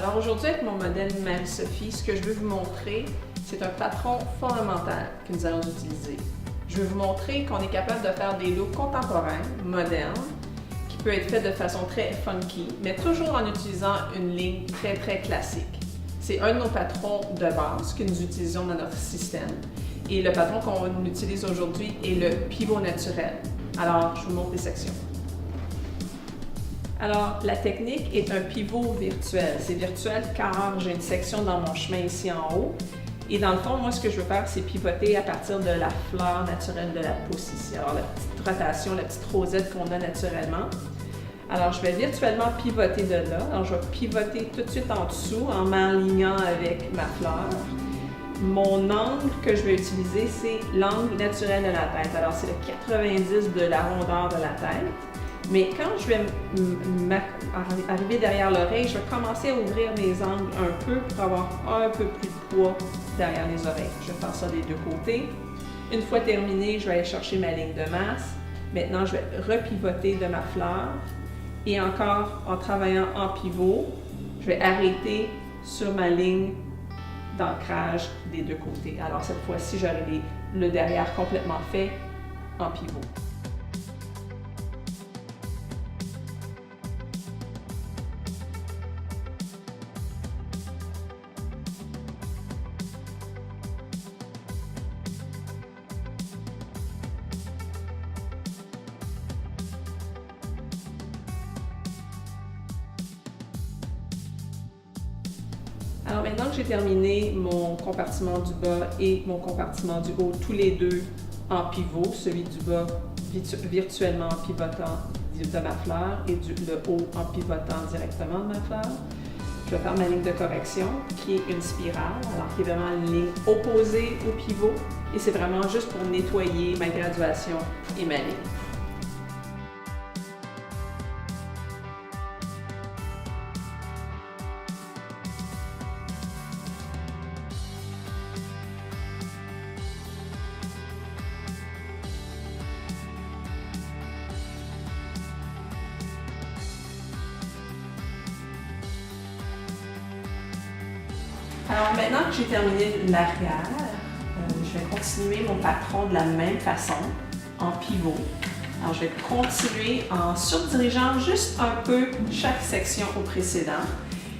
Alors aujourd'hui, avec mon modèle Marie-Sophie, ce que je veux vous montrer, c'est un patron fondamental que nous allons utiliser. Je veux vous montrer qu'on est capable de faire des looks contemporains, modernes, qui peut être fait de façon très funky, mais toujours en utilisant une ligne très classique. C'est un de nos patrons de base que nous utilisons dans notre système. Et le patron qu'on utilise aujourd'hui est le pivot naturel. Alors, je vous montre les sections. Alors, la technique est un pivot virtuel. C'est virtuel car j'ai une section dans mon chemin ici en haut. Et dans le fond, moi, ce que je veux faire, c'est pivoter à partir de la fleur naturelle de la pousse ici. Alors, la petite rotation, la petite rosette qu'on a naturellement. Alors, je vais virtuellement pivoter de là. Alors, je vais pivoter tout de suite en dessous en m'alignant avec ma fleur. Mon angle que je vais utiliser, c'est l'angle naturel de la tête. Alors, c'est le 90 de la rondeur de la tête. Mais quand je vais arriver derrière l'oreille, je vais commencer à ouvrir mes angles un peu pour avoir un peu plus de poids derrière les oreilles. Je vais faire ça des deux côtés. Une fois terminé, je vais aller chercher ma ligne de masse. Maintenant, je vais repivoter de ma fleur. Et encore, en travaillant en pivot, je vais arrêter sur ma ligne d'ancrage des deux côtés. Alors cette fois-ci, j'aurai le derrière complètement fait en pivot. Alors maintenant que j'ai terminé mon compartiment du bas et mon compartiment du haut, tous les deux en pivot, celui du bas virtuellement en pivotant de ma fleur et le haut en pivotant directement de ma fleur, je vais faire ma ligne de correction qui est une spirale, alors qui est vraiment une ligne opposée au pivot et c'est vraiment juste pour nettoyer ma graduation et ma ligne. Alors maintenant que j'ai terminé l'arrière, je vais continuer mon patron de la même façon, en pivot. Alors je vais continuer en surdirigeant juste un peu chaque section au précédent.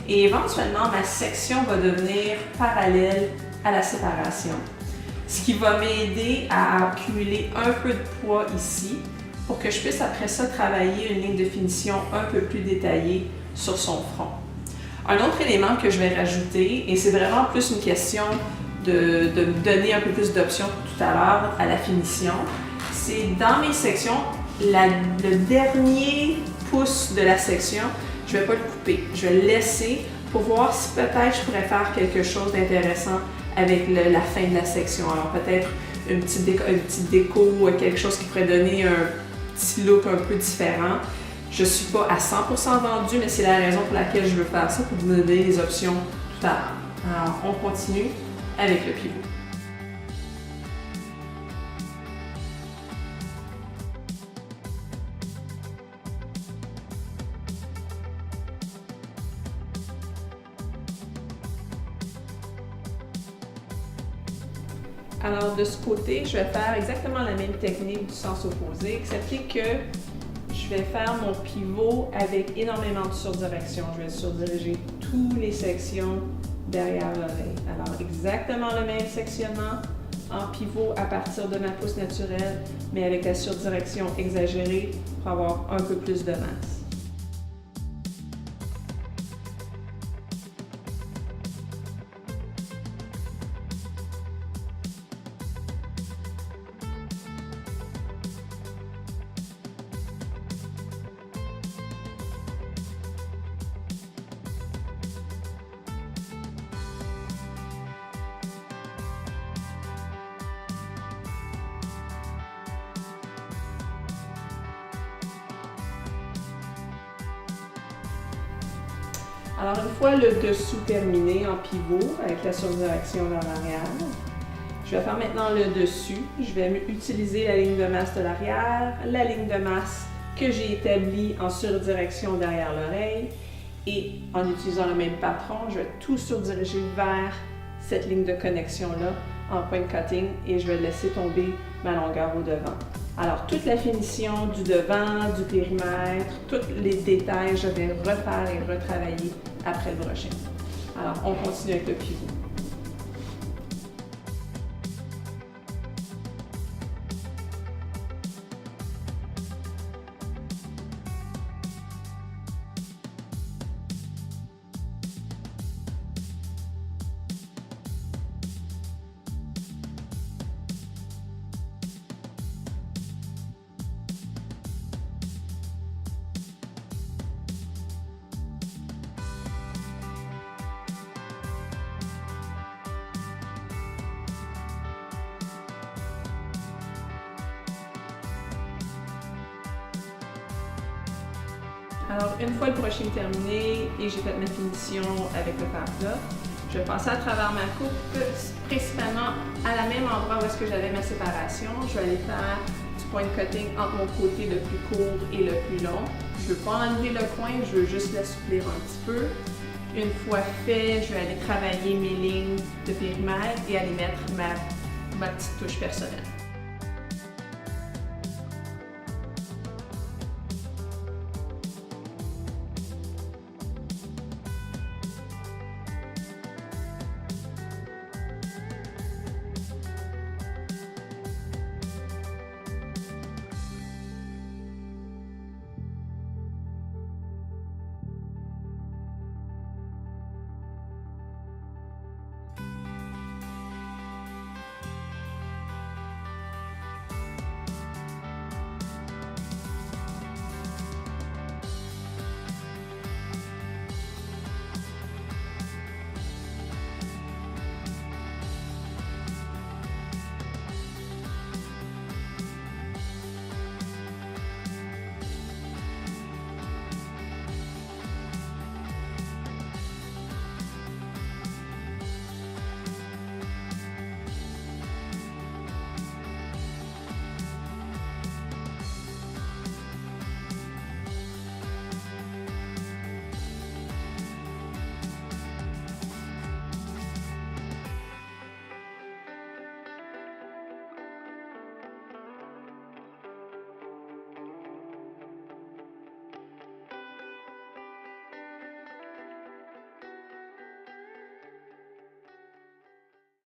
Et éventuellement, ma section va devenir parallèle à la séparation. Ce qui va m'aider à accumuler un peu de poids ici pour que je puisse après ça travailler une ligne de finition un peu plus détaillée sur son front. Un autre élément que je vais rajouter, et c'est vraiment plus une question de me donner un peu plus d'options tout à l'heure à la finition, c'est dans mes sections, le dernier pouce de la section, je ne vais pas le couper. Je vais le laisser pour voir si peut-être je pourrais faire quelque chose d'intéressant avec la fin de la section. Alors peut-être une petite déco ou quelque chose qui pourrait donner un petit look un peu différent. Je ne suis pas à 100% vendue, mais c'est la raison pour laquelle je veux faire ça, pour vous donner les options tout à l'heure. Alors, on continue avec le pivot. Alors, de ce côté, je vais faire exactement la même technique du sens opposé, excepté que je vais faire mon pivot avec énormément de surdirection. Je vais surdiriger toutes les sections derrière l'oreille. Alors, exactement le même sectionnement en pivot à partir de ma pousse naturelle, mais avec la surdirection exagérée pour avoir un peu plus de masse. Alors, une fois le dessous terminé en pivot avec la surdirection vers l'arrière, je vais faire maintenant le dessus. Je vais utiliser la ligne de masse de l'arrière, la ligne de masse que j'ai établie en surdirection derrière l'oreille Et en utilisant le même patron, je vais tout surdiriger vers cette ligne de connexion-là en point cutting et je vais laisser tomber ma longueur au devant. Alors, toute la finition du devant, du périmètre, tous les détails, je vais refaire et retravailler après le brushing. Alors, on continue avec le pivot. Alors, une fois le brushing terminé et j'ai fait ma finition avec le fard-plat, je vais passer à travers ma coupe, principalement à la même endroit où est-ce que j'avais ma séparation. Je vais aller faire du point cutting entre mon côté le plus court et le plus long. Je ne veux pas enlever le coin, je veux juste l'assouplir un petit peu. Une fois fait, je vais aller travailler mes lignes de périmètre et aller mettre ma petite touche personnelle.